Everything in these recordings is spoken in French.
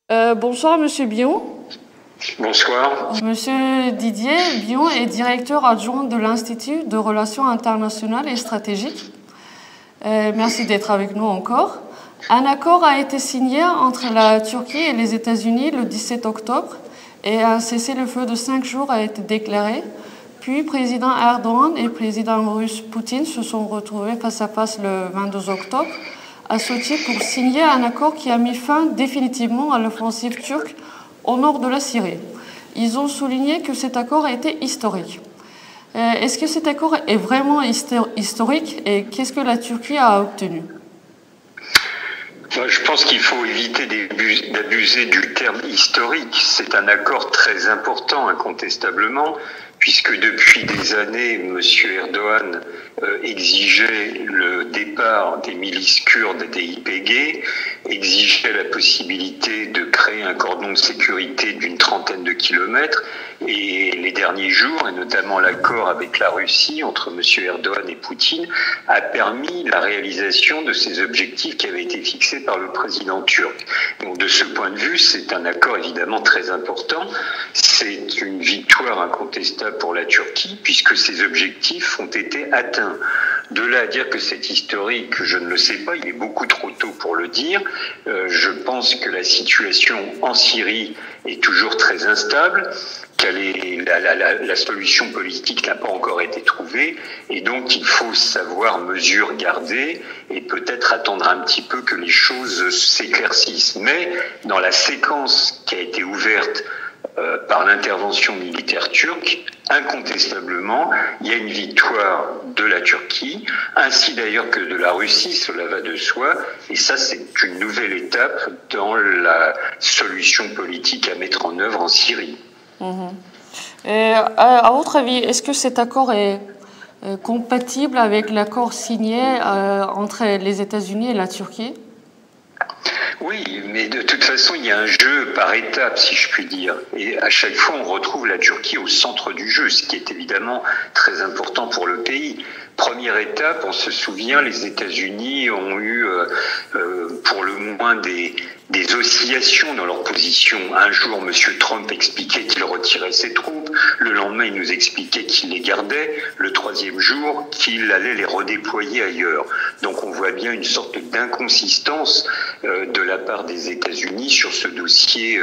Bonsoir Monsieur Bion. Bonsoir. Monsieur Didier Bion est directeur adjoint de l'Institut de Relations internationales et stratégiques. Merci d'être avec nous encore. Un accord a été signé entre la Turquie et les États-Unis le 17 octobre et un cessez-le-feu de 5 jours a été déclaré. Puis président Erdogan et président russe Poutine se sont retrouvés face à face le 22 octobre à Sochi pour signer un accord qui a mis fin définitivement à l'offensive turque au nord de la Syrie. Ils ont souligné que cet accord a été historique. Est-ce que cet accord est vraiment historique et qu'est-ce que la Turquie a obtenu? Je pense qu'il faut éviter d'abuser du terme historique. C'est un accord très important, incontestablement, puisque depuis des années, M. Erdogan exigeait le départ des milices kurdes des YPG, exigeait la possibilité de créer un cordon de sécurité d'une trentaine de kilomètres, et les derniers jours, et notamment l'accord avec la Russie entre M. Erdogan et Poutine, a permis la réalisation de ces objectifs qui avaient été fixés par le président turc. Donc de ce point de vue, c'est un accord évidemment très important. C'est une victoire incontestable pour la Turquie, puisque ces objectifs ont été atteints. De là à dire que c'est historique, je ne le sais pas, il est beaucoup trop tôt pour le dire. Je pense que la situation en Syrie est toujours très instable, la solution politique n'a pas encore été trouvée, et donc il faut savoir mesure garder et peut-être attendre un petit peu que les choses s'éclaircissent. Mais dans la séquence qui a été ouverte par l'intervention militaire turque, incontestablement, il y a une victoire de la Turquie, ainsi d'ailleurs que de la Russie, cela va de soi, et ça c'est une nouvelle étape dans la solution politique à mettre en œuvre en Syrie. Et à votre avis, est-ce que cet accord est compatible avec l'accord signé entre les États-Unis et la Turquie? Oui, mais de toute façon, il y a un jeu par étapes, si je puis dire. Et à chaque fois, on retrouve la Turquie au centre du jeu, ce qui est évidemment très important pour le pays. Première étape, on se souvient, les États-Unis ont eu pour le moins des oscillations dans leur position. Un jour, M. Trump expliquait qu'il retirait ses troupes. Le lendemain, il nous expliquait qu'il les gardait. Le troisième jour, qu'il allait les redéployer ailleurs. Donc on voit bien une sorte d'inconsistance de la part des États-Unis sur ce dossier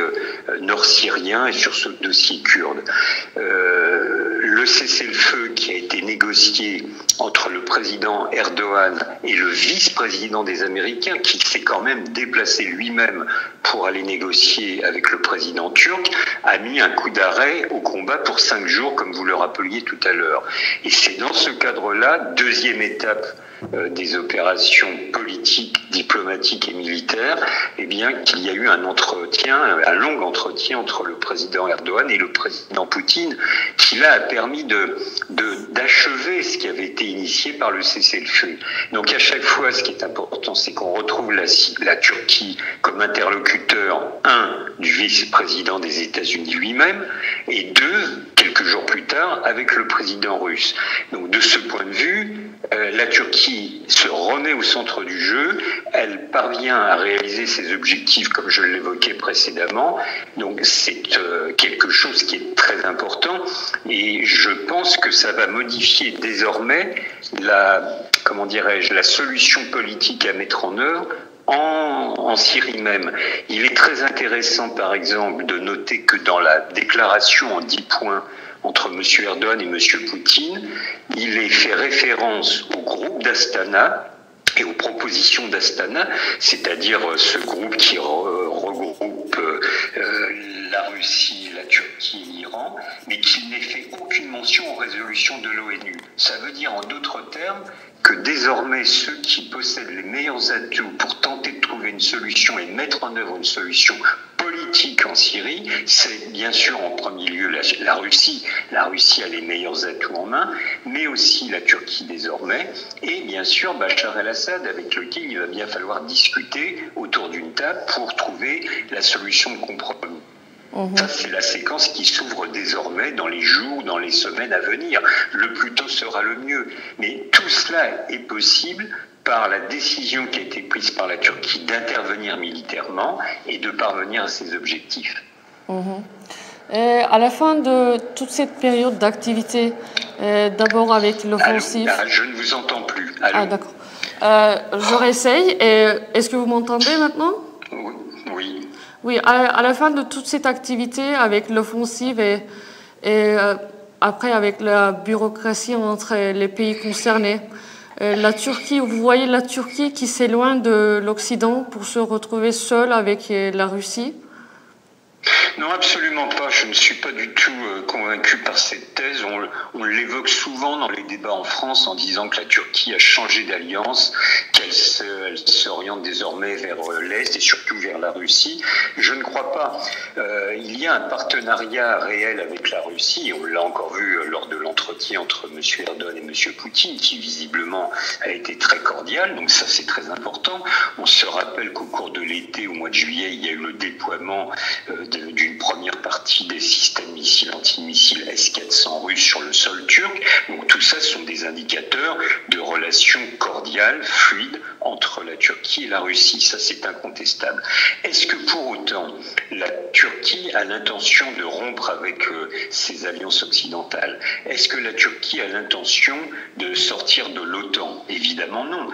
nord-syrien et sur ce dossier kurde. Le cessez-le-feu qui a été négocié entre le président Erdogan et le vice-président des Américains, qui s'est quand même déplacé lui-même pour aller négocier avec le président turc, a mis un coup d'arrêt au combat pour 5 jours, comme vous le rappeliez tout à l'heure. Et c'est dans ce cadre-là, deuxième étape des opérations politiques, diplomatiques et militaires, eh bien qu'il y a eu un long entretien entre le président Erdogan et le président Poutine, qui là a permis d'achever ce qui avait été initié par le cessez-le-feu. Donc à chaque fois, ce qui est important, c'est qu'on retrouve la Turquie comme interlocuteur, du vice-président des États-Unis lui-même, et quelques jours plus tard, avec le président russe. Donc de ce point de vue, la Turquie se remet au centre du jeu, elle parvient à réaliser ses objectifs comme je l'évoquais précédemment, donc c'est quelque chose qui est très important et je pense que ça va modifier désormais la solution politique à mettre en œuvre en Syrie même. Il est très intéressant par exemple de noter que dans la déclaration en 10 points entre M. Erdogan et M. Poutine, il est fait référence au groupe d'Astana et aux propositions d'Astana, c'est-à-dire ce groupe qui regroupe la Russie, la Turquie et l'Iran, mais qu'il n'ait fait aucune mention aux résolutions de l'ONU. Ça veut dire en d'autres termes que désormais ceux qui possèdent les meilleurs atouts pour tenter de trouver une solution et mettre en œuvre une solution politique en Syrie, c'est bien sûr en premier lieu la Russie. La Russie a les meilleurs atouts en main, mais aussi la Turquie désormais, et bien sûr Bachar el-Assad, avec lequel il va bien falloir discuter autour d'une table pour trouver la solution de compromis. Ça, c'est la séquence qui s'ouvre désormais dans les jours, dans les semaines à venir. Le plus tôt sera le mieux. Mais tout cela est possible par la décision qui a été prise par la Turquie d'intervenir militairement et de parvenir à ses objectifs. Et à la fin de toute cette période d'activité, d'abord avec l'offensive... Je ne vous entends plus. Allô. Ah d'accord. Je réessaye. Est-ce que vous m'entendez maintenant? Oui. Oui, à la fin de toute cette activité avec l'offensive et après avec la bureaucratie entre les pays concernés, la Turquie, vous voyez la Turquie qui s'éloigne de l'Occident pour se retrouver seule avec la Russie? Non, absolument pas. Je ne suis pas du tout convaincu par cette thèse. On l'évoque souvent dans les débats en France en disant que la Turquie a changé d'alliance, qu'elle s'oriente désormais vers l'Est et surtout vers la Russie. Je ne crois pas. Il y a un partenariat réel avec la Russie, et on l'a encore vu lors de l'entretien entre M. Erdogan et M. Poutine, qui visiblement a été très cordial, donc ça c'est très important. On se rappelle qu'au cours de l'été, au mois de juillet, il y a eu le déploiement d'une première partie des systèmes missiles antimissiles S-400 russes sur le sol turc. Donc tout ça sont des indicateurs de relations cordiales, fluides entre la Turquie et la Russie. Ça, c'est incontestable. Est-ce que pour autant, la Turquie a l'intention de rompre avec ses alliances occidentales? Est-ce que la Turquie a l'intention de sortir de l'OTAN? Évidemment non.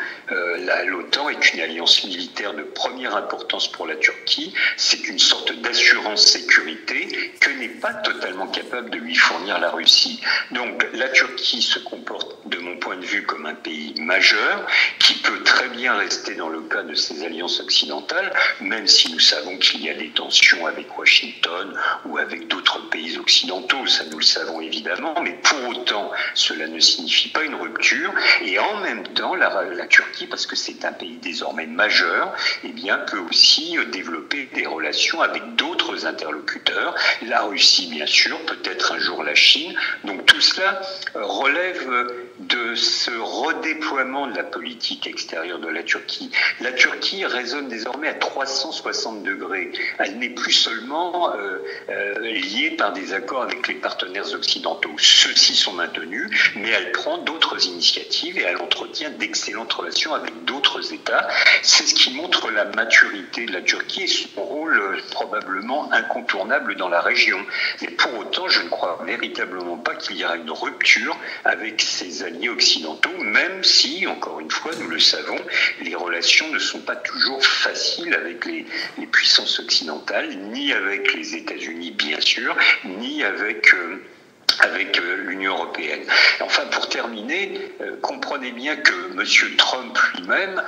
L'OTAN est une alliance militaire de première importance pour la Turquie. C'est une sorte d'assurance sécurité que n'est pas totalement capable de lui fournir la Russie. Donc la Turquie se comporte, de mon point de vue, comme un pays majeur qui peut très bien rester dans le cas de ses alliances occidentales, même si nous savons qu'il y a des tensions avec Washington ou avec d'autres pays occidentaux, ça nous le savons évidemment, mais pour autant cela ne signifie pas une rupture. Et en même temps, la Turquie, parce que c'est un pays désormais majeur, eh bien, peut aussi développer des relations avec d'autres interlocuteurs, la Russie bien sûr, peut-être un jour la Chine. Donc tout cela relève de ce redéploiement de la politique extérieure de la Turquie. La Turquie résonne désormais à 360 degrés. Elle n'est plus seulement liée par des accords avec les partenaires occidentaux. Ceux-ci sont maintenus, mais elle prend d'autres initiatives et elle entretient d'excellentes relations avec d'autres États. C'est ce qui montre la maturité de la Turquie et son rôle probablement incontournable dans la région. Mais pour autant, je ne crois véritablement pas qu'il y aura une rupture avec ses alliés occidentaux, même si, encore une fois, nous le savons, les relations ne sont pas toujours faciles avec les puissances occidentales, ni avec les États-Unis, bien sûr, ni avec l'Union européenne. Enfin, pour terminer, comprenez bien que M. Trump lui-même,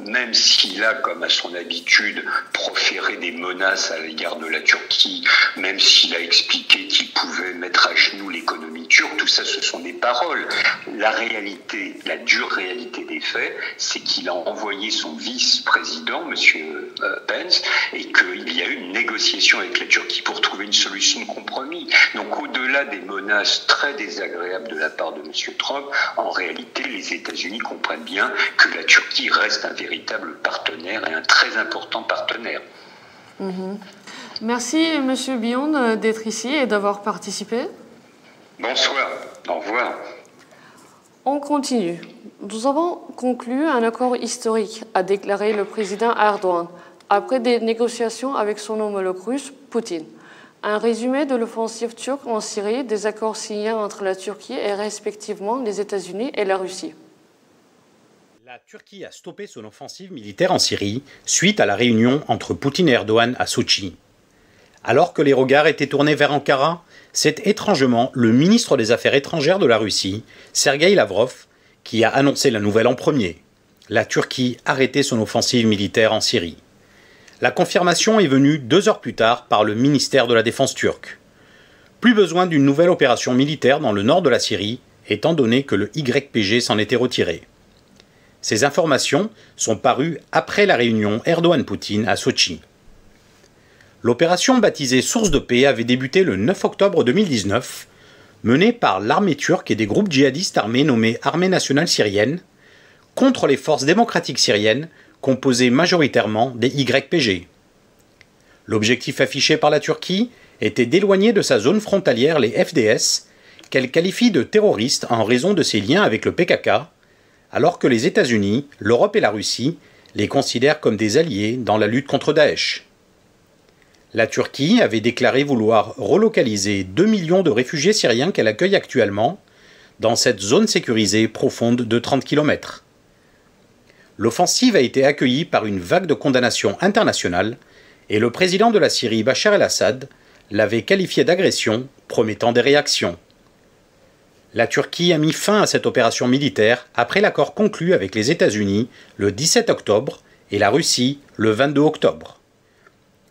même s'il a, comme à son habitude, proféré des menaces à l'égard de la Turquie, même s'il a expliqué qu'il pouvait mettre à genoux l'économie turque, tout ça, ce sont des paroles. La réalité, la dure réalité des faits, c'est qu'il a envoyé son vice-président, M. Pence, et qu'il y a eu une négociation avec la Turquie pour trouver une solution de compromis. Donc, au-delà des menaces très désagréables de la part de M. Trump, en réalité, les États-Unis comprennent bien que la Turquie reste un véritable partenaire et un très important partenaire. Merci, M. Bion, d'être ici et d'avoir participé. Bonsoir. Au revoir. On continue. Nous avons conclu un accord historique, a déclaré le président Erdogan, après des négociations avec son homologue russe, Poutine. Un résumé de l'offensive turque en Syrie, des accords signés entre la Turquie et respectivement les États-Unis et la Russie. La Turquie a stoppé son offensive militaire en Syrie suite à la réunion entre Poutine et Erdogan à Sochi. Alors que les regards étaient tournés vers Ankara, c'est étrangement le ministre des Affaires étrangères de la Russie, Sergueï Lavrov, qui a annoncé la nouvelle en premier. La Turquie arrêtait son offensive militaire en Syrie. La confirmation est venue 2 heures plus tard par le ministère de la Défense turc. Plus besoin d'une nouvelle opération militaire dans le nord de la Syrie, étant donné que le YPG s'en était retiré. Ces informations sont parues après la réunion Erdogan-Poutine à Sochi. L'opération baptisée Source de paix avait débuté le 9 octobre 2019, menée par l'armée turque et des groupes djihadistes armés nommés Armée nationale syrienne, contre les forces démocratiques syriennes composées majoritairement des YPG. L'objectif affiché par la Turquie était d'éloigner de sa zone frontalière les FDS, qu'elle qualifie de terroristes en raison de ses liens avec le PKK, alors que les États-Unis, l'Europe et la Russie les considèrent comme des alliés dans la lutte contre Daesh. La Turquie avait déclaré vouloir relocaliser 2 millions de réfugiés syriens qu'elle accueille actuellement dans cette zone sécurisée profonde de 30 km. L'offensive a été accueillie par une vague de condamnations internationales et le président de la Syrie, Bachar el-Assad, l'avait qualifiée d'agression, promettant des réactions. La Turquie a mis fin à cette opération militaire après l'accord conclu avec les États-Unis le 17 octobre et la Russie le 22 octobre.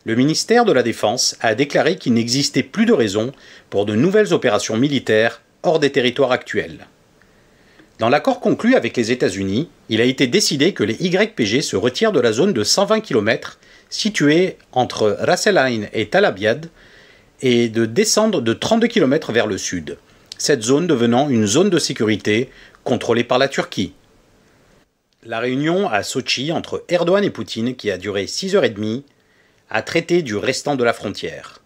Le ministère de la Défense a déclaré qu'il n'existait plus de raison pour de nouvelles opérations militaires hors des territoires actuels. Dans l'accord conclu avec les États-Unis, il a été décidé que les YPG se retirent de la zone de 120 km située entre Ras El Ain et Tal Abyad et de descendre de 32 km vers le sud, cette zone devenant une zone de sécurité contrôlée par la Turquie. La réunion à Sotchi entre Erdogan et Poutine, qui a duré 6h30, a traité du restant de la frontière.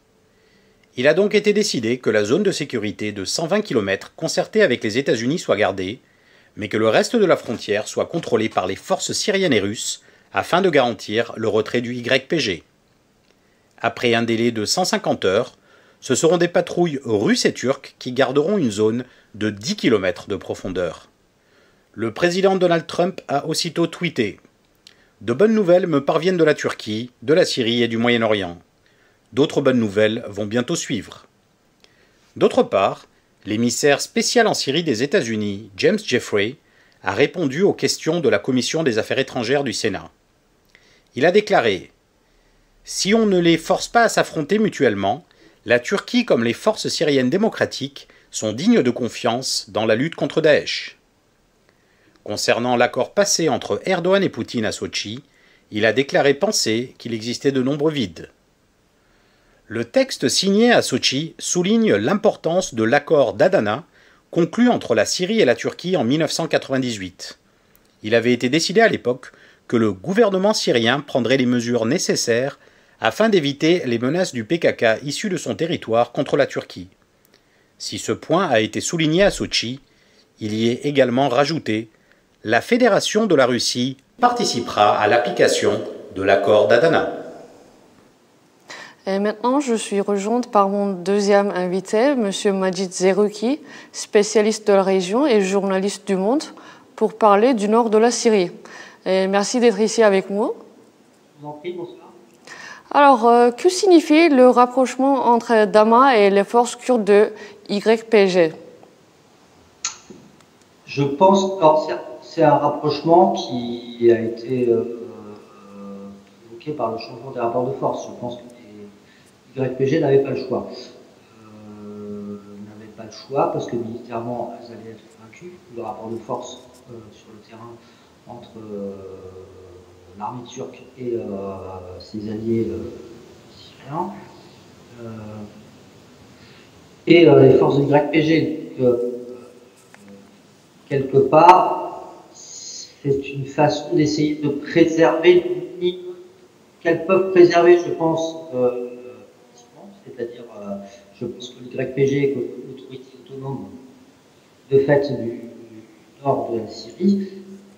Il a donc été décidé que la zone de sécurité de 120 km concertée avec les États-Unis soit gardée, mais que le reste de la frontière soit contrôlé par les forces syriennes et russes afin de garantir le retrait du YPG. Après un délai de 150 heures, ce seront des patrouilles russes et turques qui garderont une zone de 10 km de profondeur. Le président Donald Trump a aussitôt tweeté « De bonnes nouvelles me parviennent de la Turquie, de la Syrie et du Moyen-Orient. D'autres bonnes nouvelles vont bientôt suivre. » D'autre part, l'émissaire spécial en Syrie des États-Unis, James Jeffrey, a répondu aux questions de la Commission des Affaires étrangères du Sénat. Il a déclaré « Si on ne les force pas à s'affronter mutuellement, la Turquie comme les forces syriennes démocratiques sont dignes de confiance dans la lutte contre Daesh. » Concernant l'accord passé entre Erdogan et Poutine à Sotchi, il a déclaré penser qu'il existait de nombreux vides. Le texte signé à Sotchi souligne l'importance de l'accord d'Adana conclu entre la Syrie et la Turquie en 1998. Il avait été décidé à l'époque que le gouvernement syrien prendrait les mesures nécessaires afin d'éviter les menaces du PKK issues de son territoire contre la Turquie. Si ce point a été souligné à Sotchi, il y est également rajouté « La Fédération de la Russie participera à l'application de l'accord d'Adana ». Et maintenant, je suis rejointe par mon deuxième invité, M. Majid Zerouki, spécialiste de la région et journaliste du Monde, pour parler du nord de la Syrie. Et merci d'être ici avec moi. Je vous en prie, bonsoir. Alors, que signifie le rapprochement entre Dama et les forces kurdes de YPG? Je pense que c'est un rapprochement qui a été évoqué par le changement des rapports de force. Je pense que les YPG n'avaient pas le choix. N'avaient pas le choix parce que militairement, elles allaient être vaincues. Le rapport de force sur le terrain entre l'armée turque et ses alliés syriens et les forces de YPG. Quelque part, c'est une façon d'essayer de préserver qu'elles peuvent préserver, je pense, c'est-à-dire, je pense que le YPG, que l'autorité autonome de fait du nord de la Syrie,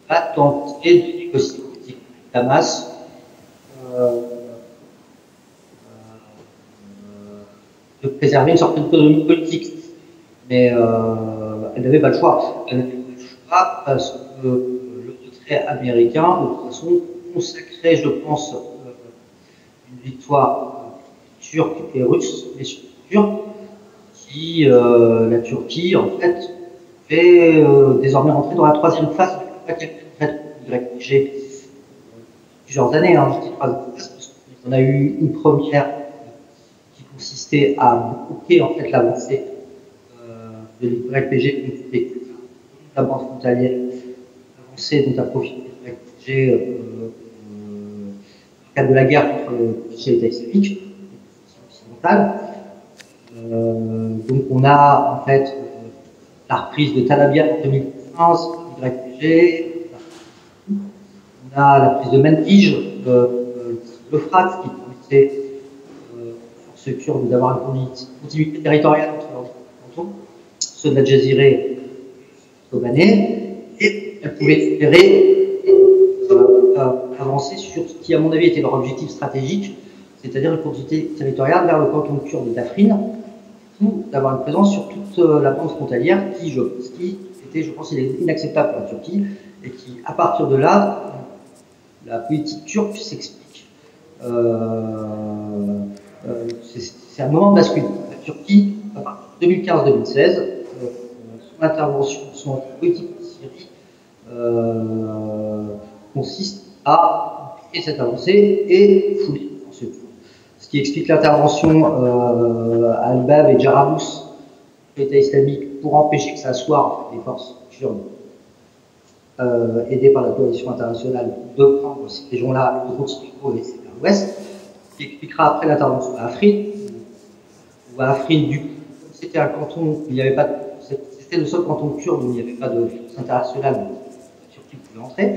va tenter de négocier avec Damas de préserver une certaine autonomie politique. Mais elle n'avait pas le choix. Elle n'avait pas le choix parce que le retrait américain, de toute façon, consacrait, je pense, une victoire turque et russe, mais surtout turque, qui, la Turquie, en fait, fait désormais rentrer dans la troisième phase de la YPG. Plusieurs années, hein, je dis troisième phase, parce qu'on a eu une première qui consistait à bloquer en fait l'avancée de l'YPG, la bande frontalière avancée dont a profité l'YPG dans le cadre de la guerre contre l'État islamique occidentale. Donc on a en fait la reprise de Tal Abyad en 2015, l'YPG, on a la prise de Mendij, l'Euphrate, qui permettait aux forces kurdes d'avoir une continuité territoriale entre leurs ceux de la Jaziré Kobané, et elle pouvait espérer avancer sur ce qui, à mon avis, était leur objectif stratégique, c'est-à-dire une continuité territoriale vers le canton kurde d'Afrine, ou d'avoir une présence sur toute la bande frontalière qui était, je pense, inacceptable pour la Turquie, et qui, à partir de là, la politique turque s'explique. C'est un moment de bascule. La Turquie, à partir de 2015-2016, son intervention, son politique en Syrie consiste à appliquer cette avancée et fouler ensuite. Ce qui explique l'intervention à Al-Bab et Jarabous de l'État islamique pour empêcher que ça soit les forces kurdes aidées par la coalition internationale de prendre ces régions-là, de continuer à laisser vers l'ouest. Ce qui expliquera après l'intervention à Afrin, où à Afrin, du coup, c'était un canton où il n'y avait pas de, c'était le seul canton kurde où il n'y avait pas de force internationale, donc la Turquie pouvait entrer,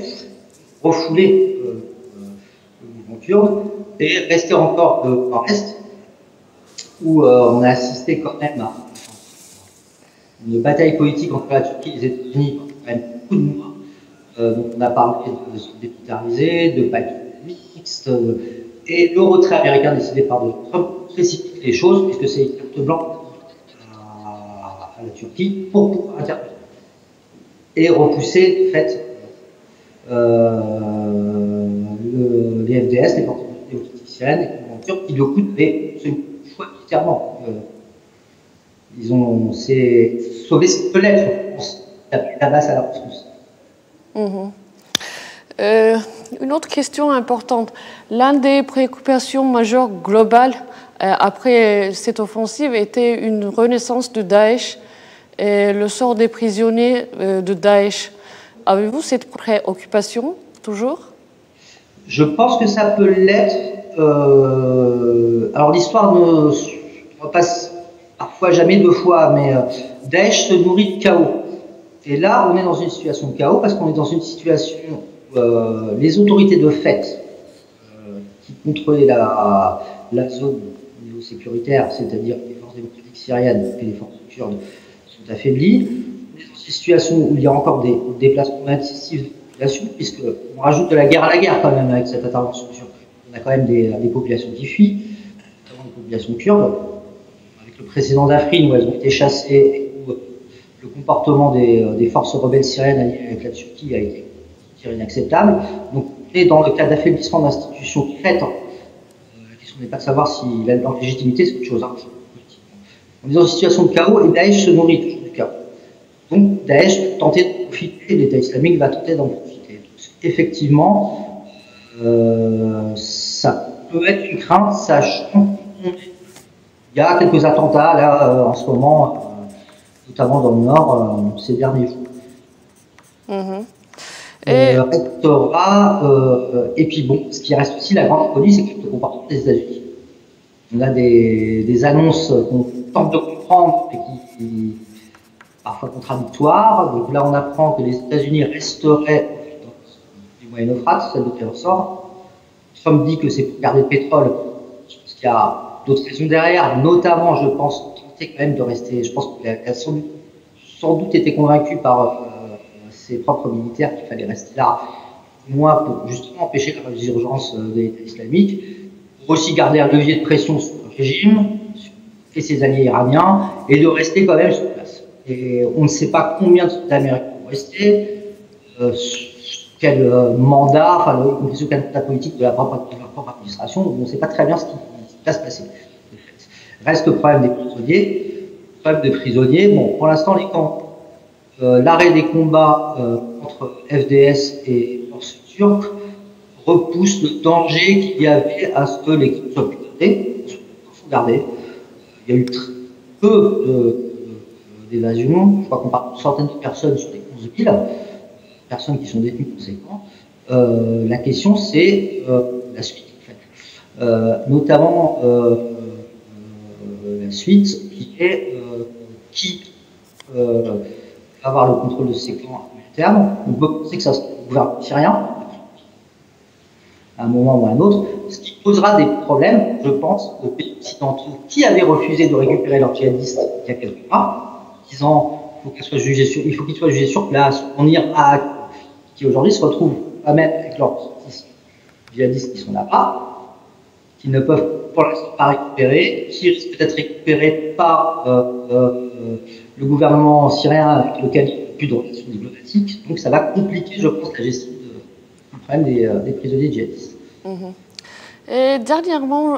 refouler le mouvement kurde et rester encore en est, où on a assisté quand même à une bataille politique entre la Turquie et les États-Unis pendant quand même beaucoup de mois. Donc on a parlé de zone démilitarisée, de pacte mixte, et le retrait américain décidé par Donald Trump précipite les choses, puisque c'est une carte blanche à la Turquie pour pouvoir intervenir et repousser, de fait, les FDS, les forces démocratiques syriennes, et les mouvements turcs, qui, du coup, devaient se choix militairement. C'est sauver ce que l'être, je pense, la base à la ressource. Une autre question importante. L'une des préoccupations majeures globales après cette offensive était une renaissance de Daesh et le sort des prisonniers de Daesh. Avez-vous cette préoccupation toujours? Je pense que ça peut l'être. Alors l'histoire ne repasse parfois jamais deux fois, mais Daesh se nourrit de chaos. Et là, on est dans une situation de chaos parce qu'on est dans une situation où les autorités de fait qui contrôlaient la zone au niveau sécuritaire, c'est-à-dire les forces démocratiques syriennes et les forces kurdes, sont affaiblies. On est dans une situation où il y a encore des déplacements massifs de population, puisqu'on rajoute de la guerre à la guerre quand même avec cette intervention. On a quand même des populations qui fuient, notamment des populations kurdes. Avec le précédent d'Afrine où elles ont été chassées et où le comportement des forces rebelles syriennes alliées avec la Turquie a été inacceptable. Donc on est dans le cas d'affaiblissement d'institutions concrètes. La question n'est pas de savoir si leur légitimité, c'est autre chose. On est dans une situation de chaos et Daesh se nourrit toujours du chaos. Donc Daesh va tenter de profiter, l'État islamique va tenter d'en profiter. Donc, effectivement, ça peut être une crainte, sachant qu'il y a quelques attentats là en ce moment, notamment dans le Nord, ces derniers jours. Restera, et puis bon, ce qui reste aussi la grande inconnue, c'est le comportement des États-Unis. On a des annonces qu'on tente de comprendre et qui parfois contradictoires. Donc là, on apprend que les États-Unis resteraient du Moyen-Euphrate, celle de quel ressort. Trump dit que c'est pour garder le pétrole. Je pense qu'il y a d'autres raisons derrière, notamment, je pense, tenter quand même de rester. Je pense qu'il a sans doute été convaincu par ses propres militaires qu'il fallait rester là, au moins pour justement empêcher la résurgence de l'État islamique, pour aussi garder un levier de pression sur le régime et ses alliés iraniens, et de rester quand même sur place. Et on ne sait pas combien de soldats américains vont rester, quel mandat, enfin, sous quel mandat politique de leur propre administration, on ne sait pas très bien ce qui va se passer. Reste le problème des prisonniers. Bon, pour l'instant, les camps, l'arrêt des combats entre FDS et forces turques repousse le danger qu'il y avait à ce que les troupes soient gardées. Il y a eu très peu d'évasions. Je crois qu'on parle de centaines de personnes sur les 11 000 personnes qui sont détenues conséquemment. La question, c'est la suite, en fait. Notamment la suite qui est qui va avoir le contrôle de ces clans à court terme. On peut penser que ça sera le gouvernement syrien, à un moment ou à un autre, ce qui posera des problèmes, je pense, aux pays occidentaux qui avaient refusé de récupérer leurs djihadistes il y a quelques mois, disant il faut qu'ils soient jugés sur place, en Irak, qui aujourd'hui se retrouvent à même avec leurs djihadistes qui sont là-bas, qui ne peuvent pour l'instant pas récupérer, qui risquent d'être récupérés par le gouvernement syrien avec lequel il n'y a plus de relations diplomatiques. Donc ça va compliquer, je pense, la gestion du problème des prisonniers djihadistes. Et dernièrement,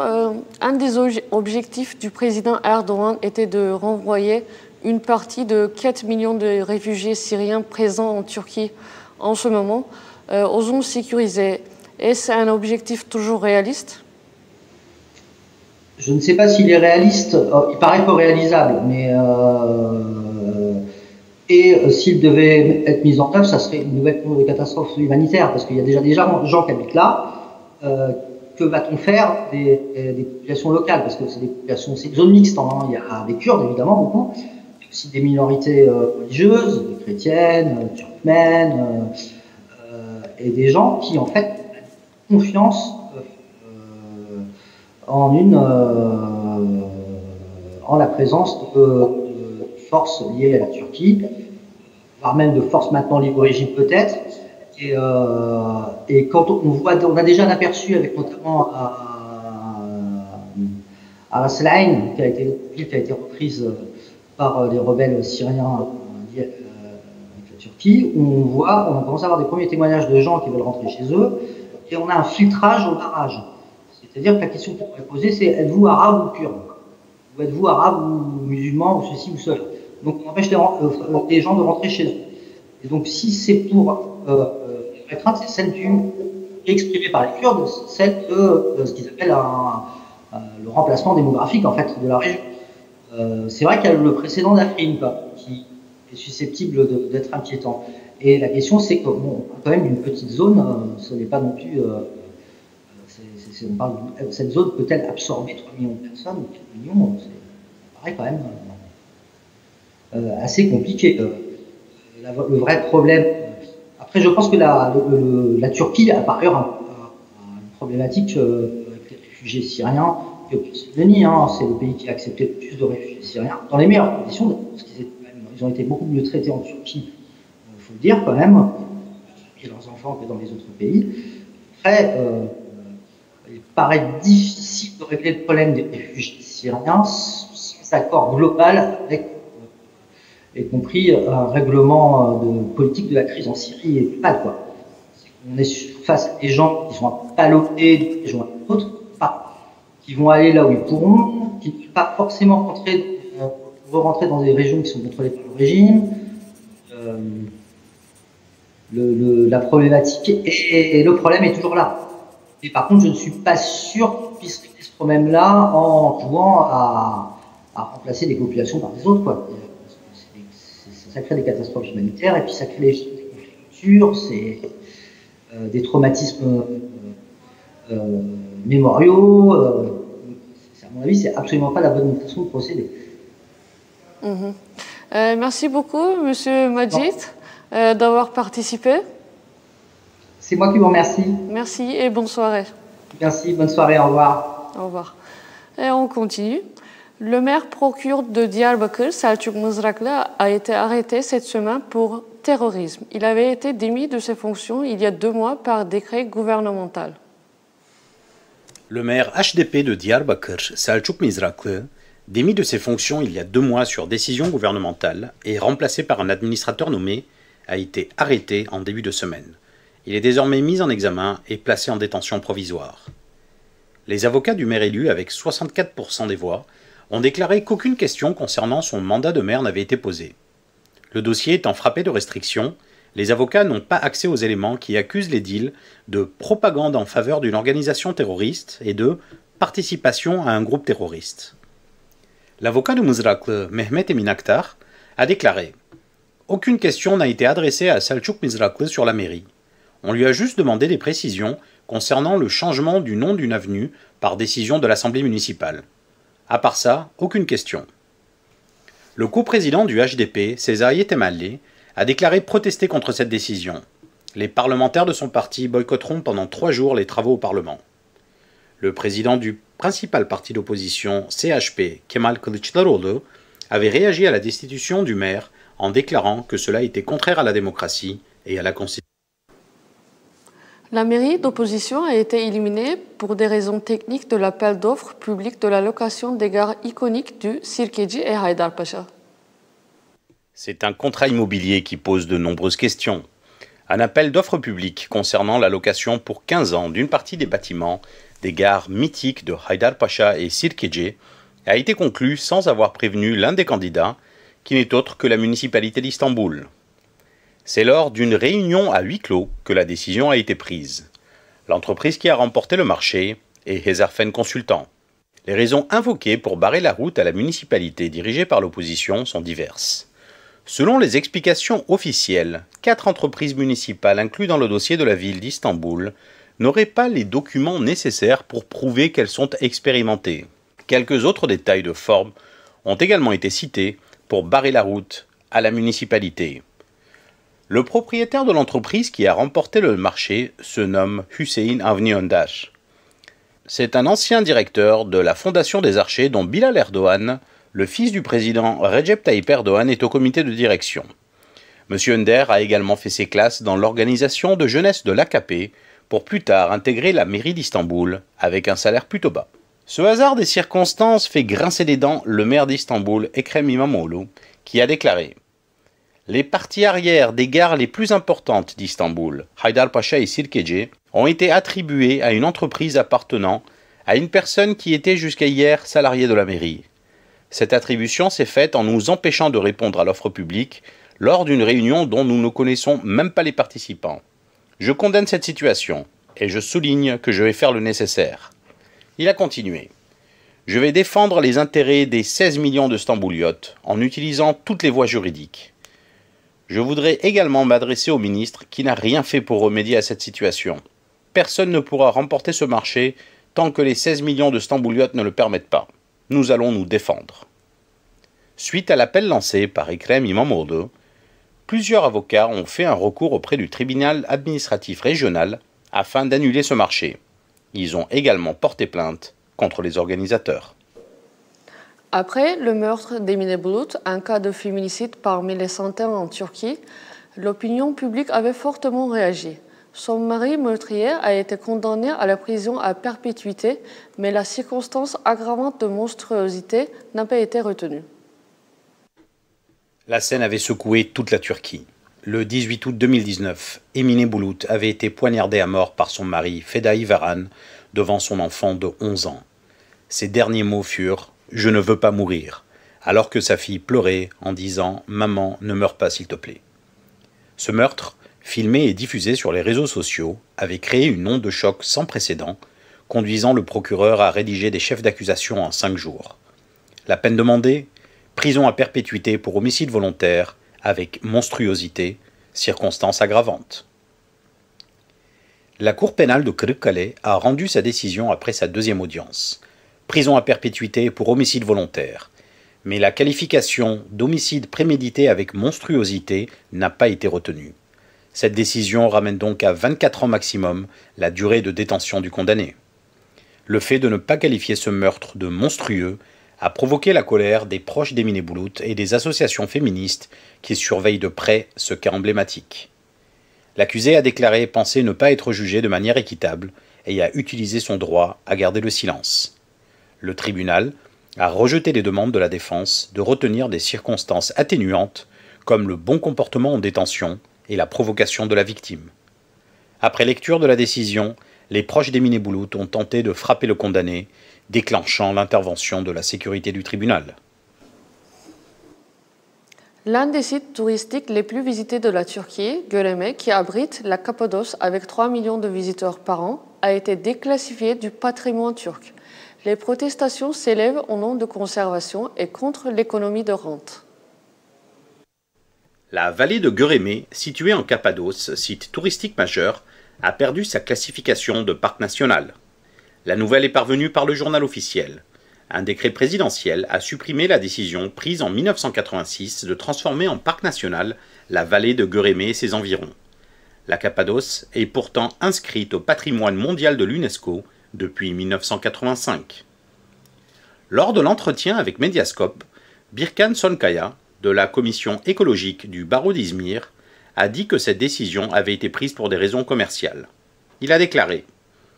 un des objectifs du président Erdogan était de renvoyer une partie de 4 millions de réfugiés syriens présents en Turquie en ce moment aux zones sécurisées. Est-ce un objectif toujours réaliste? Je ne sais pas s'il est réaliste, il paraît peu réalisable, mais s'il devait être mis en œuvre, ça serait une nouvelle catastrophe humanitaire, parce qu'il y a déjà des gens qui habitent là. Que va-t-on faire des populations locales? Parce que c'est des populations, c'est une zone mixte, hein. Il y a des Kurdes évidemment beaucoup, il y a aussi des minorités religieuses, chrétiennes, turkmènes, et des gens qui en fait ont confiance en la présence de forces liées à la Turquie, voire même de forces maintenant libre régime peut-être. Et quand on a déjà un aperçu avec notamment à Ras Al-Ain, qui a été reprise par les rebelles syriens avec la Turquie, où on commence à avoir des premiers témoignages de gens qui veulent rentrer chez eux, et on a un filtrage au barrage. C'est-à-dire que la question qu'on pourrait poser, c'est êtes-vous arabe ou kurde? Ou êtes-vous arabe ou musulman, ou ceci ou cela? Donc on empêche les gens de rentrer chez eux. Et donc si c'est pour la crainte, c'est celle exprimée par les Kurdes, celle de ce qu'ils appellent le remplacement démographique en fait de la région. C'est vrai qu'il y a le précédent d'Afrin qui est susceptible d'être inquiétant. Et la question, c'est que bon, quand même d'une petite zone, ce n'est pas non plus. Cette zone peut-elle absorber 3 millions de personnes ou 4 millions? Ça paraît quand même assez compliqué. Le vrai problème. Après, je pense que la Turquie a par ailleurs une problématique avec les réfugiés syriens que personne ne nie. C'est le pays qui a accepté le plus de réfugiés syriens dans les meilleures conditions, parce qu'ils ont été beaucoup mieux traités en Turquie, il faut le dire quand même, et leurs enfants que dans les autres pays. Après, il paraît difficile de régler le problème des réfugiés syriens sans accord global avec, y compris un règlement de politique de la crise en Syrie et pas quoi. On est face à des gens qui sont ballottés des gens à d'autres, qui vont aller là où ils pourront, qui ne peuvent pas forcément rentrer dans des régions qui sont contrôlées par le régime. La problématique et le problème est toujours là. Et par contre, je ne suis pas sûr qu'on puisse régler ce problème-là en jouant à remplacer des populations par des autres, quoi. Ça crée des catastrophes humanitaires et puis ça crée des cultures, c'est des traumatismes mémoriaux. À mon avis, c'est absolument pas la bonne façon de procéder. Merci beaucoup, Monsieur Majid, d'avoir participé. C'est moi qui vous remercie. Merci et bonne soirée. Merci, bonne soirée, au revoir. Au revoir. Et on continue. Le maire pro-kurde de Diyarbakır, Selçuk Mızraklı, a été arrêté cette semaine pour terrorisme. Il avait été démis de ses fonctions il y a 2 mois par décret gouvernemental. Le maire HDP de Diyarbakır, Selçuk Mızraklı, démis de ses fonctions il y a 2 mois sur décision gouvernementale et remplacé par un administrateur nommé, a été arrêté en début de semaine. Il est désormais mis en examen et placé en détention provisoire. Les avocats du maire élu, avec 64% des voix, ont déclaré qu'aucune question concernant son mandat de maire n'avait été posée. Le dossier étant frappé de restrictions, les avocats n'ont pas accès aux éléments qui accusent l'édile de propagande en faveur d'une organisation terroriste et de participation à un groupe terroriste. L'avocat de Mızraklı, Mehmet Emin Aktar, a déclaré « Aucune question n'a été adressée à Selçuk Mızraklı sur la mairie. On lui a juste demandé des précisions concernant le changement du nom d'une avenue par décision de l'Assemblée municipale. À part ça, aucune question. » Le coprésident du HDP, Sezai Temelli, a déclaré protester contre cette décision. Les parlementaires de son parti boycotteront pendant 3 jours les travaux au Parlement. Le président du principal parti d'opposition, CHP, Kemal Kılıçdaroğlu, avait réagi à la destitution du maire en déclarant que cela était contraire à la démocratie et à la Constitution. La mairie d'opposition a été éliminée pour des raisons techniques de l'appel d'offres public de la location des gares iconiques du Sirkeci et Haydarpaşa. C'est un contrat immobilier qui pose de nombreuses questions. Un appel d'offres publiques concernant la location pour 15 ans d'une partie des bâtiments des gares mythiques de Haydarpaşa et Sirkeci a été conclu sans avoir prévenu l'un des candidats, qui n'est autre que la municipalité d'Istanbul. C'est lors d'une réunion à huis clos que la décision a été prise. L'entreprise qui a remporté le marché est Hezarfen Consultant. Les raisons invoquées pour barrer la route à la municipalité dirigée par l'opposition sont diverses. Selon les explications officielles, 4 entreprises municipales incluses dans le dossier de la ville d'Istanbul n'auraient pas les documents nécessaires pour prouver qu'elles sont expérimentées. Quelques autres détails de forme ont également été cités pour barrer la route à la municipalité. Le propriétaire de l'entreprise qui a remporté le marché se nomme Hüseyin Avni Öndaş. C'est un ancien directeur de la Fondation des Archers dont Bilal Erdoğan, le fils du président Recep Tayyip Erdoğan, est au comité de direction. M. Önder a également fait ses classes dans l'organisation de jeunesse de l'AKP pour plus tard intégrer la mairie d'Istanbul avec un salaire plutôt bas. Ce hasard des circonstances fait grincer des dents le maire d'Istanbul, Ekrem İmamoğlu, qui a déclaré: les parties arrière des gares les plus importantes d'Istanbul, Haydarpaşa et Sirkeci, ont été attribuées à une entreprise appartenant à une personne qui était jusqu'à hier salariée de la mairie. Cette attribution s'est faite en nous empêchant de répondre à l'offre publique lors d'une réunion dont nous ne connaissons même pas les participants. Je condamne cette situation et je souligne que je vais faire le nécessaire. Il a continué. Je vais défendre les intérêts des 16 millions de Stambouliotes en utilisant toutes les voies juridiques. Je voudrais également m'adresser au ministre qui n'a rien fait pour remédier à cette situation. Personne ne pourra remporter ce marché tant que les 16 millions de Stambouliotes ne le permettent pas. Nous allons nous défendre. Suite à l'appel lancé par Ekrem İmamoğlu, plusieurs avocats ont fait un recours auprès du tribunal administratif régional afin d'annuler ce marché. Ils ont également porté plainte contre les organisateurs. Après le meurtre d'Emine Bulut, un cas de féminicide parmi les centaines en Turquie, l'opinion publique avait fortement réagi. Son mari meurtrier a été condamné à la prison à perpétuité, mais la circonstance aggravante de monstruosité n'a pas été retenue. La scène avait secoué toute la Turquie. Le 18 août 2019, Emine Bulut avait été poignardée à mort par son mari Fedai Varan devant son enfant de 11 ans. Ses derniers mots furent « Je ne veux pas mourir », alors que sa fille pleurait en disant « Maman, ne meurs pas s'il te plaît ». Ce meurtre, filmé et diffusé sur les réseaux sociaux, avait créé une onde de choc sans précédent, conduisant le procureur à rédiger des chefs d'accusation en 5 jours. La peine demandée ? Prison à perpétuité pour homicide volontaire, avec monstruosité, circonstance aggravante. La Cour pénale de Kırıkkale a rendu sa décision après sa deuxième audience. Prison à perpétuité pour homicide volontaire. Mais la qualification d'homicide prémédité avec monstruosité n'a pas été retenue. Cette décision ramène donc à 24 ans maximum la durée de détention du condamné. Le fait de ne pas qualifier ce meurtre de monstrueux a provoqué la colère des proches d'Emine Bulut et des associations féministes qui surveillent de près ce cas emblématique. L'accusé a déclaré penser ne pas être jugé de manière équitable et a utilisé son droit à garder le silence. Le tribunal a rejeté les demandes de la défense de retenir des circonstances atténuantes comme le bon comportement en détention et la provocation de la victime. Après lecture de la décision, les proches d'Emine Bulut ont tenté de frapper le condamné, déclenchant l'intervention de la sécurité du tribunal. L'un des sites touristiques les plus visités de la Turquie, Göreme, qui abrite la Cappadoce avec 3 millions de visiteurs par an, a été déclassifié du patrimoine turc. Les protestations s'élèvent au nom de conservation et contre l'économie de rente. La vallée de Göreme, située en Cappadoce, site touristique majeur, a perdu sa classification de parc national. La nouvelle est parvenue par le journal officiel. Un décret présidentiel a supprimé la décision prise en 1986 de transformer en parc national la vallée de Göreme et ses environs. La Cappadoce est pourtant inscrite au patrimoine mondial de l'UNESCO depuis 1985. Lors de l'entretien avec Mediascope, Birkan Sonkaya, de la commission écologique du barreau d'Izmir, a dit que cette décision avait été prise pour des raisons commerciales. Il a déclaré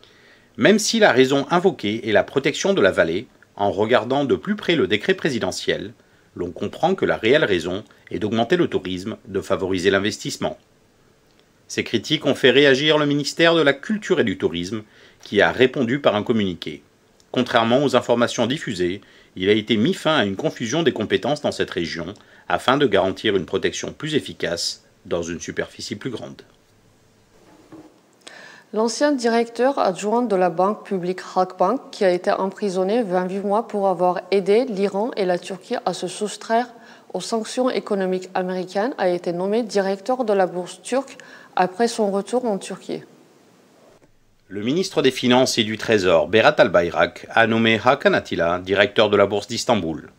« Même si la raison invoquée est la protection de la vallée, en regardant de plus près le décret présidentiel, l'on comprend que la réelle raison est d'augmenter le tourisme, de favoriser l'investissement. » Ces critiques ont fait réagir le ministère de la Culture et du Tourisme, qui a répondu par un communiqué. Contrairement aux informations diffusées, il a été mis fin à une confusion des compétences dans cette région, afin de garantir une protection plus efficace dans une superficie plus grande. L'ancien directeur adjoint de la banque publique Halkbank, qui a été emprisonné 28 mois pour avoir aidé l'Iran et la Turquie à se soustraire aux sanctions économiques américaines, a été nommé directeur de la bourse turque après son retour en Turquie. Le ministre des Finances et du Trésor, Berat Albayrak, a nommé Hakan Atilla directeur de la bourse d'Istanbul.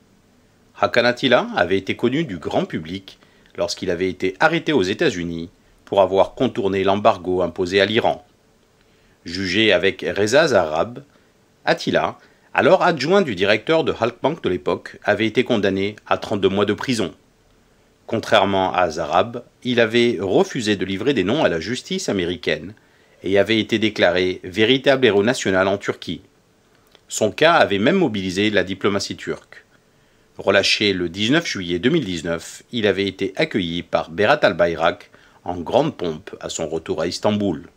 Hakan Atilla avait été connu du grand public lorsqu'il avait été arrêté aux États-Unis pour avoir contourné l'embargo imposé à l'Iran. Jugé avec Reza Zarrab, Atilla, alors adjoint du directeur de Halkbank de l'époque, avait été condamné à 32 mois de prison. Contrairement à Zarrab, il avait refusé de livrer des noms à la justice américaine et avait été déclaré véritable héros national en Turquie. Son cas avait même mobilisé la diplomatie turque. Relâché le 19 juillet 2019, il avait été accueilli par Berat Albayrak en grande pompe à son retour à Istanbul.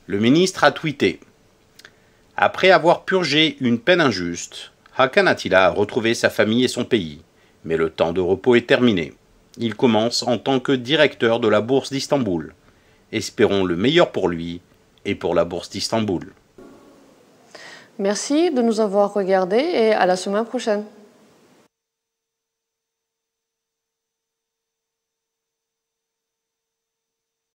Le ministre a tweeté « Après avoir purgé une peine injuste, Hakan Atilla a retrouvé sa famille et son pays, mais le temps de repos est terminé. Il commence en tant que directeur de la bourse d'Istanbul. Espérons le meilleur pour lui et pour la bourse d'Istanbul. » Merci de nous avoir regardés et à la semaine prochaine.